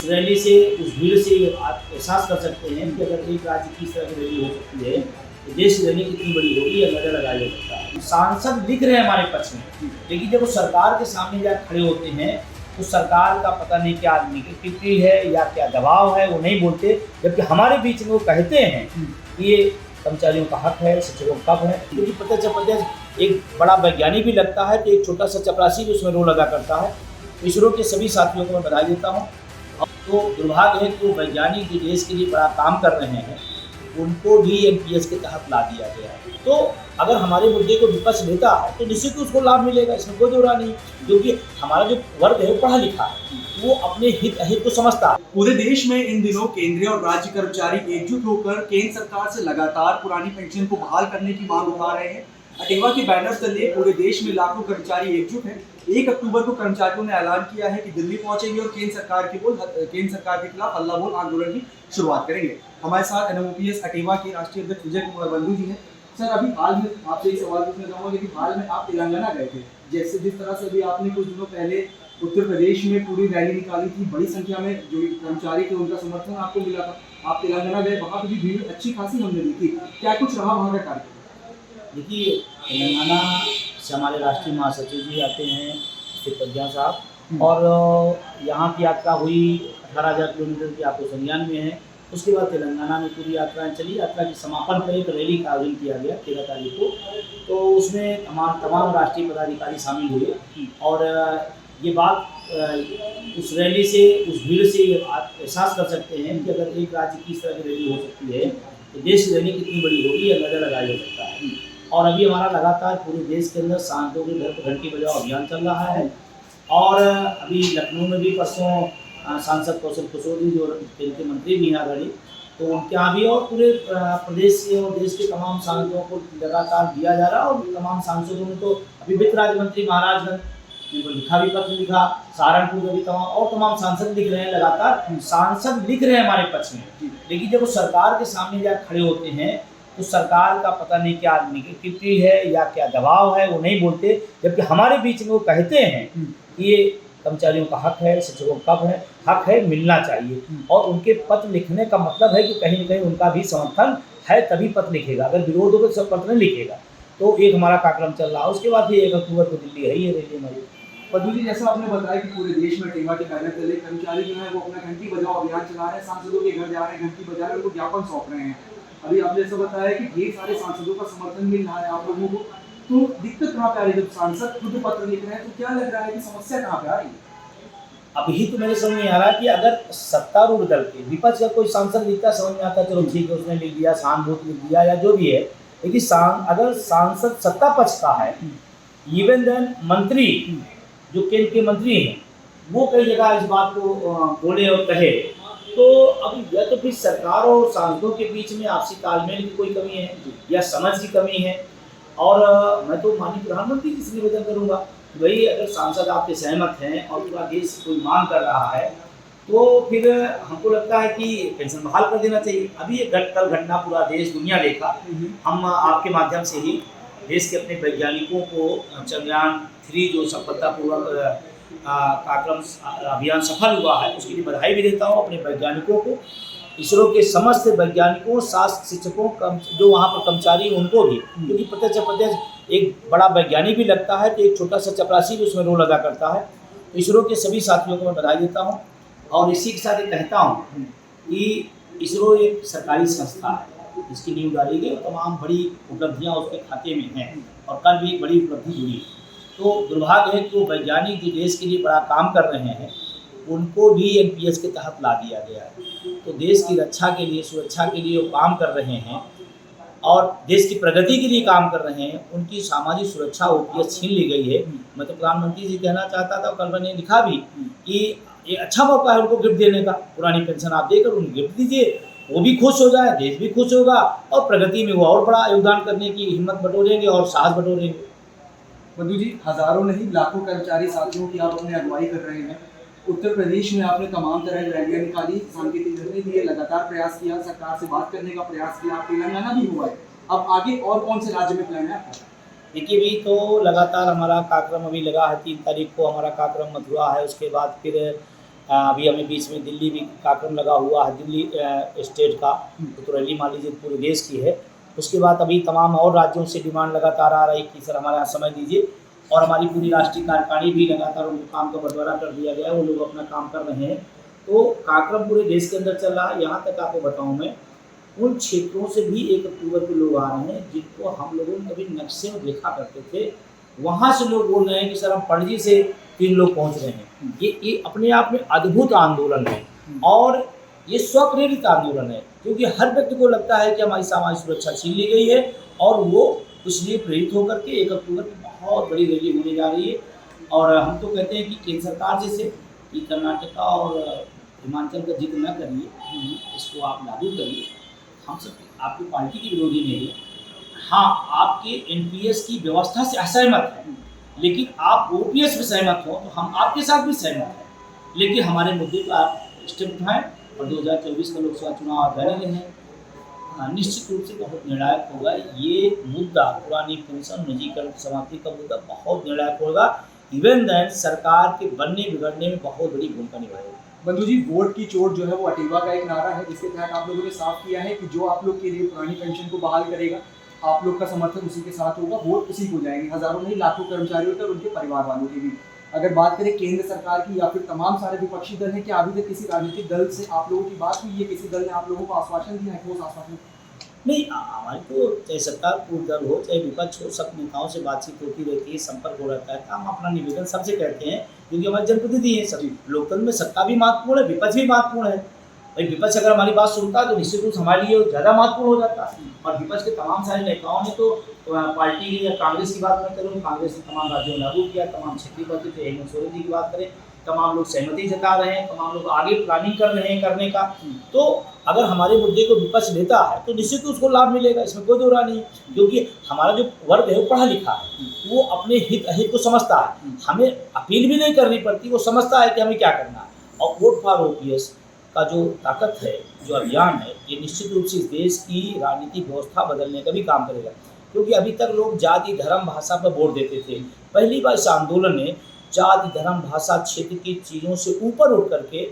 Rally से, उस भीड़ से आप एहसास कर सकते हैं कि अगर एक राज्य की इस तरह की रैली हो सकती है तो देश की रैली कितनी बड़ी होगी, यह अंदाजा लगाया जा सकता है। सांसद लिख रहे हैं हमारे पक्ष में, लेकिन जब वो सरकार के सामने जाकर खड़े होते हैं तो सरकार का पता नहीं क्या निगेटिविटी है या क्या दबाव है, वो नहीं बोलते, जबकि हमारे बीच में वो कहते हैं कि ये कर्मचारियों का हक है, शिक्षकों का हक है। क्योंकि प्रत्यक्ष एक बड़ा वैज्ञानिक भी लगता है तो एक छोटा सा चपरासी भी उसमें रोल अदा करता है। इसरो के सभी साथियों को मैं बधाई देता हूँ। तो दुर्भाग्य है कि वो वैज्ञानिक जो देश के लिए बड़ा काम कर रहे हैं उनको भी एनपीएस के तहत ला दिया गया है। तो अगर हमारे मुद्दे को विपक्ष लेता है तो निश्चित ही उसको लाभ मिलेगा, इसमें कोई दो राय नहीं, क्योंकि हमारा जो वर्ग है वो पढ़ा लिखा है, वो अपने हित अहित को समझता है। पूरे देश में इन दिनों केंद्रीय और राज्य कर्मचारी एकजुट होकर केंद्र सरकार से लगातार पुरानी पेंशन को बहाल करने की मांग उठा रहे हैं। अटेवा के बैनर तले पूरे देश में लाखों कर्मचारी एकजुट हैं। 1 अक्टूबर को कर्मचारियों ने ऐलान किया है कि दिल्ली पहुंचेंगे और केंद्र सरकार के खिलाफ हल्ला बोल आंदोलन की शुरुआत करेंगे। हमारे साथ एनएमओपीएस अटेवा के राष्ट्रीय अध्यक्ष विजय कुमार बंधु जी हैं। सर, अभी हाल में आपसे एक सवाल पूछना चाहूँगा कि हाल में आप तेलंगाना गए थे, जैसे जिस तरह से अभी आपने कुछ दिनों पहले उत्तर प्रदेश में पूरी रैली निकाली थी, बड़ी संख्या में जो कर्मचारी थे उनका समर्थन आपको मिला था। आप तेलंगाना गए, वहाँ पर भी भीड़ अच्छी खासी हमने देखी, क्या कुछ रहा वहाँ का कार्यक्रम? देखिए, तेलंगाना से हमारे राष्ट्रीय महासचिव जी आते हैं, श्री प्रज्ञा साहब, और यहाँ की यात्रा हुई 18,000 किलोमीटर की, आपको संज्ञान में है। उसके बाद तेलंगाना में पूरी यात्राएं चली। यात्रा के समापन पर एक रैली का आयोजन किया गया 13 तारीख को, तो उसमें तमाम राष्ट्रीय पदाधिकारी शामिल हुए। और ये बात उस रैली से, उस भीड़ से आप एहसास कर सकते हैं कि अगर एक राज्य की इस तरह की रैली हो सकती है तो देश की रैली कितनी बड़ी होगी, यह अंदाजा लगाया जा सकता है। और अभी हमारा लगातार पूरे देश के अंदर सांसदों के घर पर घंटी बजाओ अभियान चल रहा है। और अभी लखनऊ में भी परसों सांसद कौशल किशोर जो खेल के मंत्री भी हैं आदरणीय, तो उनके यहाँ भी, और पूरे प्रदेश से और देश के तमाम सांसदों को लगातार दिया जा रहा है। और तमाम सांसदों ने तो अभी वित्त राज्य मंत्री महाराजगंज ने लिखा भी, पत्र लिखा, सहारनपुर में भी तमाम सांसद लिख रहे हैं। लगातार सांसद लिख रहे हैं हमारे पक्ष में, लेकिन जब वो सरकार के सामने जाकर खड़े होते हैं तो सरकार का पता नहीं क्या निगेटिविटी है या क्या दबाव है, वो नहीं बोलते, जबकि हमारे बीच में वो कहते हैं कि ये कर्मचारियों का हक है, शिक्षकों का हक है, मिलना चाहिए। और उनके पत्र लिखने का मतलब है कि कहीं न कहीं उनका भी समर्थन है, तभी पत्र लिखेगा। अगर विरोध होगा तो पत्र नहीं लिखेगा। तो एक हमारा कार्यक्रम चल रहा है, उसके बाद ये 1 अक्टूबर को दिल्ली है ये रैली हमारी। पद्मू जी, जैसा आपने बताया कि पूरे देश में अटेवा के बैनर तले कर्मचारी जो है वो अपना घंटी बजाओ अभियान चला रहे हैं, सांसदों के घर जा रहे हैं, घंटी बजा रहे हैं, उनको ज्ञापन सौंप रहे हैं। अभी आपने जैसा बताया कि ढेर सारे सांसदों का समर्थन मिल रहा है आप लोगों को, तो दिक्कत कहाँ पे आ रही है? जब सांसद खुद पत्र लिख रहे हैं तो क्या लग रहा है कि समस्या कहाँ पे आ रही है? अभी तो मेरे समझ में आ रहा है कि अगर सत्तारूढ़ दल के, विपक्ष का कोई सांसद लिखता समझ में आता, चलो ठीक है, उसने लिख दिया, सहानुभूति लिख दिया या जो भी है, लेकिन अगर सांसद सत्ता पक्ष का है, इवन देन मंत्री जो केंद्र के मंत्री हैं वो कई जगह इस बात को बोले और कहे, तो अब या तो फिर सरकार और सांसदों के बीच में आपसी तालमेल की कोई कमी है या समझ की कमी है। और मैं तो माननीय प्रधानमंत्री जी से निवेदन करूँगा कि भाई, अगर सांसद आपके सहमत हैं और पूरा देश कोई मांग कर रहा है तो फिर हमको लगता है कि पेंशन बहाल कर देना चाहिए। अभी ये कल घटना पूरा देश दुनिया देखा। हम आपके माध्यम से ही देश के अपने वैज्ञानिकों को चंद्रयान 3 जो सफलतापूर्वक कार्यक्रम अभियान सफल हुआ है, उसके लिए बधाई भी देता हूँ अपने वैज्ञानिकों को, इसरो के समस्त वैज्ञानिकों, शास्त्र शिक्षकों, जो वहाँ पर कर्मचारी उनको भी, क्योंकि प्रत्यक्ष एक बड़ा वैज्ञानिक भी लगता है तो एक छोटा सा चपरासी भी उसमें रोल अदा करता है। तो इसरो के सभी साथियों को मैं बधाई देता हूँ। और इसी के साथ ये कहता हूँ कि इसरो एक सरकारी संस्था है, इसकी नींव डाली गई, तमाम बड़ी उपलब्धियाँ उसके खाते में हैं, और कल भी एक बड़ी उपलब्धि जुड़ी। तो दुर्भाग्य है कि वो वैज्ञानिक जो देश के लिए बड़ा काम कर रहे हैं उनको भी एनपीएस के तहत ला दिया गया है। तो देश की रक्षा के लिए, सुरक्षा के लिए वो काम कर रहे हैं और देश की प्रगति के लिए काम कर रहे हैं, उनकी सामाजिक सुरक्षा ओपीएस छीन ली गई है। मैं तो प्रधानमंत्री जी कहना चाहता था, कल मैंने लिखा भी कि ये अच्छा मौका है उनको गिफ्ट देने का, पुरानी पेंशन आप देकर उन्हें गिफ्ट दीजिए, वो भी खुश हो जाए, देश भी खुश होगा, और प्रगति में वो और बड़ा योगदान करने की हिम्मत बटोरेंगे और साहस बटोरेंगे। मधु जी, हजारों नहीं लाखों कर्मचारी साथियों की आप अपने अगुवाई कर रहे हैं। उत्तर प्रदेश में आपने तमाम तरह की रैलियां निकाली, सांकेतिक निर्णय दिए, लगातार प्रयास किया, सरकार से बात करने का प्रयास किया, तेलंगाना भी हुआ है। अब आगे और कौन से राज्य में प्लान है आपका? देखिए, भी तो लगातार हमारा कार्यक्रम अभी लगा है। 3 तारीख को हमारा कार्यक्रम मथुरा है, उसके बाद फिर अभी हमें बीच में दिल्ली भी कार्यक्रम लगा हुआ है, दिल्ली स्टेट का, तो रैली मान लीजिए पूरे देश की है। उसके बाद अभी तमाम और राज्यों से डिमांड लगातार आ रही कि सर हमारे यहाँ समय दीजिए, और हमारी पूरी राष्ट्रीय कार्यकारिणी भी लगातार उनको काम का बंटवारा कर दिया गया है, वो लोग अपना काम कर रहे हैं। तो कार्यक्रम पूरे देश के अंदर चल रहा है। यहाँ तक आपको बताऊँ मैं, उन क्षेत्रों से भी 1 अक्टूबर को लोग आ रहे हैं जिनको हम लोगों ने कभी नक्शे में देखा करते थे, वहाँ से लोग बोल रहे हैं कि सर हम पणजी से 3 लोग पहुँच रहे हैं। ये अपने आप में अद्भुत आंदोलन है, और ये स्वप्रेरित आंदोलन है, क्योंकि हर व्यक्ति को लगता है कि हमारी सामाजिक सुरक्षा छीन ली गई है, और वो इसलिए प्रेरित होकर के 1 अक्टूबर की बहुत बड़ी रैली होने जा रही है। और हम तो कहते हैं कि केंद्र सरकार जैसे कि कर्नाटका और हिमाचल का जिक्र न करिए, इसको आप लागू करिए। हम सब आपकी पार्टी के विरोधी नहीं है, हाँ आपके एनपीएस की व्यवस्था से असहमत है, लेकिन आप ओपीएस में सहमत हो तो हम आपके साथ भी सहमत हैं, लेकिन हमारे मुद्दे पर आप स्टेप उठाएं, और 2024 का लोकसभा चुनाव आप लड़े हैं। निश्चित रूप से बहुत निर्णायक होगा ये मुद्दा, पुरानी पेंशन निजीकरण की समाप्ति का मुद्दा बहुत निर्णायक होगा। इवन देन सरकार के बनने बिगड़ने में बहुत बड़ी भूमिका निभाएगा। बंधु जी, वोट की चोट जो है वो अटेवा का एक नारा है, जिसके तहत आप लोगों ने साफ किया है कि जो आप लोग के लिए पुरानी पेंशन को बहाल करेगा, आप लोग का समर्थन उसी के साथ होगा, वोट उसी को जाएंगे, हजारों नहीं लाखों कर्मचारियों के और उनके परिवार वालों के भी। अगर बात करें केंद्र सरकार की या फिर तमाम सारे विपक्षी दल हैं, क्या अभी तक किसी राजनीतिक दल से आप लोगों की बात हुई है? किसी दल ने आप लोगों को आश्वासन दिया है? ठोस आश्वासन? नहीं, हमारी तो चाहे सरकार पूर्ण दल हो चाहे विपक्ष हो, सब नेताओं से बातचीत होती रहती है, संपर्क हो रहता है। हम अपना निवेदन सबसे करते हैं, क्योंकि हमारे जनप्रतिनिधि हैं सभी। लोकतंत्र में सत्ता भी महत्वपूर्ण है, विपक्ष भी महत्वपूर्ण है। भाई विपक्ष अगर हमारी बात सुनता है तो निश्चित रूप से हमारे लिए ज़्यादा महत्वपूर्ण हो जाता है। और विपक्ष के तमाम सारे नेताओं ने तो पार्टी या कांग्रेस की बात मैं करूँ, कांग्रेस ने तमाम राज्यों में लागू किया, तमाम क्षेत्रीय पद थे, हेमंत सोरेन जी की बात करें, तमाम लोग सहमति जता रहे हैं, तमाम लोग आगे प्लानिंग कर रहे हैं करने का। तो अगर हमारे मुद्दे को विपक्ष लेता है तो निश्चित उसको लाभ मिलेगा, इसमें कोई दो राय नहीं, क्योंकि हमारा जो वर्ग है वो पढ़ा लिखा है, वो अपने हित अहित को समझता है, हमें अपील भी नहीं करनी पड़ती, वो समझता है कि हमें क्या करना है। और वोट फॉर ओपीएस का जो ताकत है, जो अभियान है, ये निश्चित रूप से इस देश की राजनीतिक व्यवस्था बदलने का भी काम करेगा। क्योंकि अभी तक लोग जाति धर्म भाषा पर वोट देते थे, पहली बार इस आंदोलन ने जाति धर्म भाषा क्षेत्र की चीज़ों से ऊपर उठ करके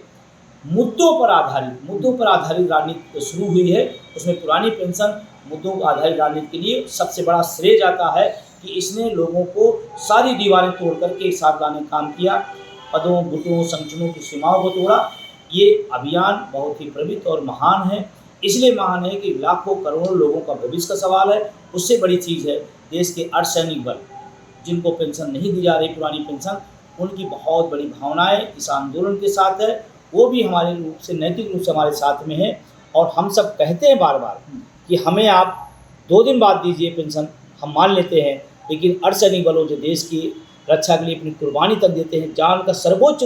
मुद्दों पर आधारित राजनीति शुरू हुई है। उसमें पुरानी पेंशन मुद्दों पर आधारित राजनीति के लिए सबसे बड़ा श्रेय जाता है कि इसने लोगों को सारी दीवारें तोड़ करके एक साथ लाने का काम किया, पदों बुतों संगठनों की सीमाओं को तोड़ा। ये अभियान बहुत ही प्रमित और महान है, इसलिए महान है कि लाखों करोड़ों लोगों का भविष्य का सवाल है। उससे बड़ी चीज़ है देश के अर्धसैनिक बल जिनको पेंशन नहीं दी जा रही पुरानी पेंशन, उनकी बहुत बड़ी भावनाएं इस आंदोलन के साथ है, वो भी हमारे रूप से नैतिक रूप से हमारे साथ में है। और हम सब कहते हैं बार बार कि हमें आप 2 दिन बाद दीजिए पेंशन, हम मान लेते हैं, लेकिन अर्धसैनिक बलों जो देश की रक्षा के लिए अपनी कुर्बानी तक देते हैं, जान का सर्वोच्च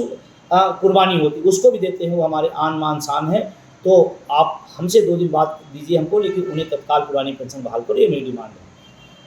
कुर्बानी होती उसको भी देते हैं, वो हमारे आन मान शान है। तो आप हमसे 2 दिन बाद दीजिए हमको, लेकिन उन्हें तत्काल पुरानी पेंशन बहाल करो, ये मेरी डिमांड है।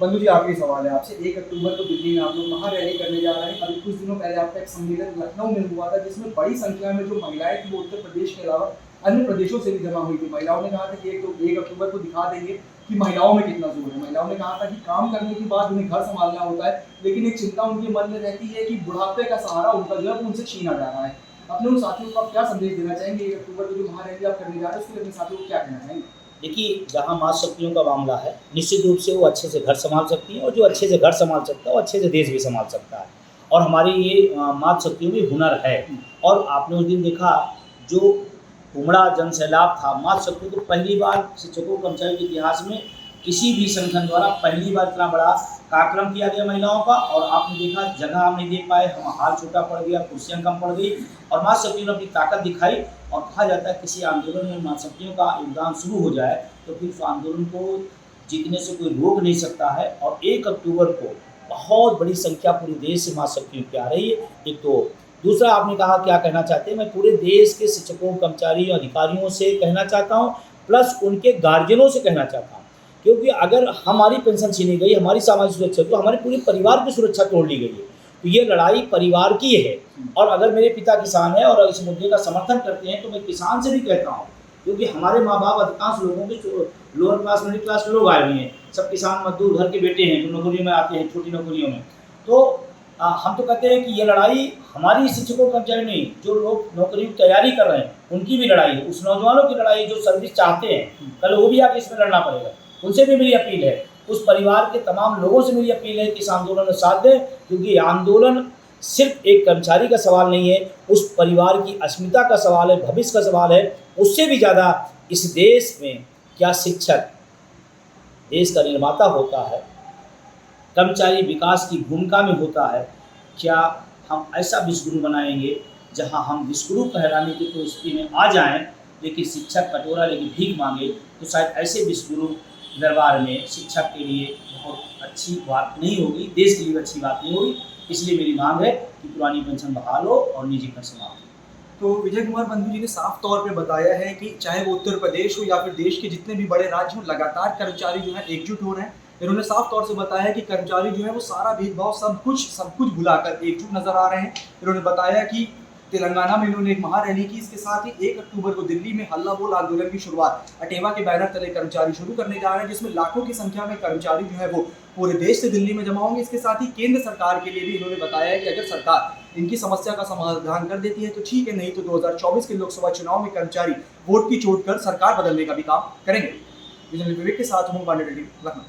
बंधु जी, आखिरी सवाल है आपसे। 1 अक्टूबर को दिल्ली में आप लोग महा रैली करने जा रहे हैं। अभी कुछ दिनों पहले आपका एक सम्मेलन लखनऊ में हुआ था, जिसमें बड़ी संख्या में जो महिलाएं थी वो उत्तर प्रदेश के अलावा अन्य प्रदेशों से भी जमा हुई थी। महिलाओं ने कहा था कि 1 अक्टूबर को दिखा देंगे कि महिलाओं में कितना जोर है। महिलाओं ने कहा था कि काम करने के बाद उन्हें घर संभालना होता है, लेकिन एक चिंता उनके मन में रहती है कि बुढ़ापे का सहारा उनका जो है वो उनसे छीना जा रहा है। अपने उन साथियों को आप क्या संदेश देना चाहेंगे? 1 अक्टूबर को जो महा रैली आप करने जा रहे हैं उसके लिए अपने साथियों को क्या कहना चाहेंगे? देखिए, जहाँ मातृशक्तियों का मामला है, निश्चित रूप से वो अच्छे से घर संभाल सकती हैं, और जो अच्छे से घर संभाल सकता है वो अच्छे से देश भी संभाल सकता है। और हमारी ये मातृशक्तियों में हुनर है। और आपने उस दिन देखा जो उमड़ा जन सैलाब था, मातृशक्तियों को पहली बार शिक्षकों कर्मचारियों के इतिहास में किसी भी संगठन द्वारा पहली बार इतना बड़ा कार्यक्रम किया गया महिलाओं का। और आपने देखा जगह हम नहीं दे पाए, हम हाल छोटा पड़ गया, कुर्सियाँ कम पड़ गई, और मातृशक्तियों ने अपनी ताकत दिखाई। और कहा जाता है किसी आंदोलन में मातृशक्तियों का योगदान शुरू हो जाए तो फिर उस आंदोलन को जीतने से कोई रोक नहीं सकता है। और 1 अक्टूबर को बहुत बड़ी संख्या पूरे देश से मातृशक्तियों की आ रही है। एक तो दूसरा, आपने कहा क्या कहना चाहते हैं, मैं पूरे देश के शिक्षकों कर्मचारियों अधिकारियों से कहना चाहता हूँ, प्लस उनके गार्जियनों से कहना चाहता हूँ, क्योंकि अगर हमारी पेंशन छीनी गई, हमारी सामाजिक सुरक्षा, तो हमारे पूरे परिवार की सुरक्षा तोड़ ली गई है। तो ये लड़ाई परिवार की है। और अगर मेरे पिता किसान हैं और इस मुद्दे का समर्थन करते हैं तो मैं किसान से भी कहता हूँ, क्योंकि हमारे माँ बाप अधिकांश लोगों के लोअर क्लास मिडिल क्लास के लोग आए हुए हैं, सब किसान मजदूर घर के बेटे हैं जो नौकरियों में आते हैं, छोटी नौकरियों में। तो हम तो कहते हैं कि ये लड़ाई हमारी शिक्षकों कर्मचारी नहीं, जो लोग नौकरी की तैयारी कर रहे हैं उनकी भी लड़ाई है, उस नौजवानों की लड़ाई है जो सर्विस चाहते हैं, कल वो भी आके इसमें लड़ना पड़ेगा। उनसे भी मेरी अपील है, उस परिवार के तमाम लोगों से मेरी अपील है कि इस आंदोलन में साथ दें, क्योंकि ये आंदोलन सिर्फ एक कर्मचारी का सवाल नहीं है, उस परिवार की अस्मिता का सवाल है, भविष्य का सवाल है। उससे भी ज़्यादा इस देश में क्या शिक्षक देश का निर्माता होता है, कर्मचारी विकास की भूमिका में होता है, क्या हम ऐसा विश्वगुरु बनाएंगे जहां हम विश्वगुरु कहलाने की तो स्थिति में आ जाएं, लेकिन शिक्षक कटोरा लेके भीख मांगे, तो शायद ऐसे विश्वगुरु दरबार में शिक्षक के लिए बहुत अच्छी बात नहीं होगी, देश के लिए अच्छी बात नहीं होगी। इसलिए मेरी मांग है कि पुरानी पेंशन बहाल हो और निजी पेंशन बहाल हो। तो विजय कुमार बंधु जी ने साफ तौर पे बताया है कि चाहे वो उत्तर प्रदेश हो या फिर देश के जितने भी बड़े राज्य हों, लगातार कर्मचारी जो है एकजुट हो रहे हैं। इन्होंने साफ तौर से बताया है कि कर्मचारी जो है वो सारा भेदभाव सब कुछ भुलाकर एकजुट नजर आ रहे हैं। इन्होंने बताया कि तेलंगाना में इन्होंने एक महारैली की, इसके साथ ही 1 अक्टूबर को दिल्ली में हल्ला बोल आंदोलन की शुरुआत अटेवा के बैनर तले कर्मचारी शुरू करने जा रहे हैं, जिसमें लाखों की संख्या में कर्मचारी जो है वो पूरे देश से दिल्ली में जमा होंगे। इसके साथ ही केंद्र सरकार के लिए भी इन्होंने बताया है कि अगर सरकार इनकी समस्या का समाधान कर देती है तो ठीक है, नहीं तो 2024 के लोकसभा चुनाव में कर्मचारी वोट की चोट कर सरकार बदलने का भी काम करेंगे। विजय विवेक के साथ हूँ, लखनऊ।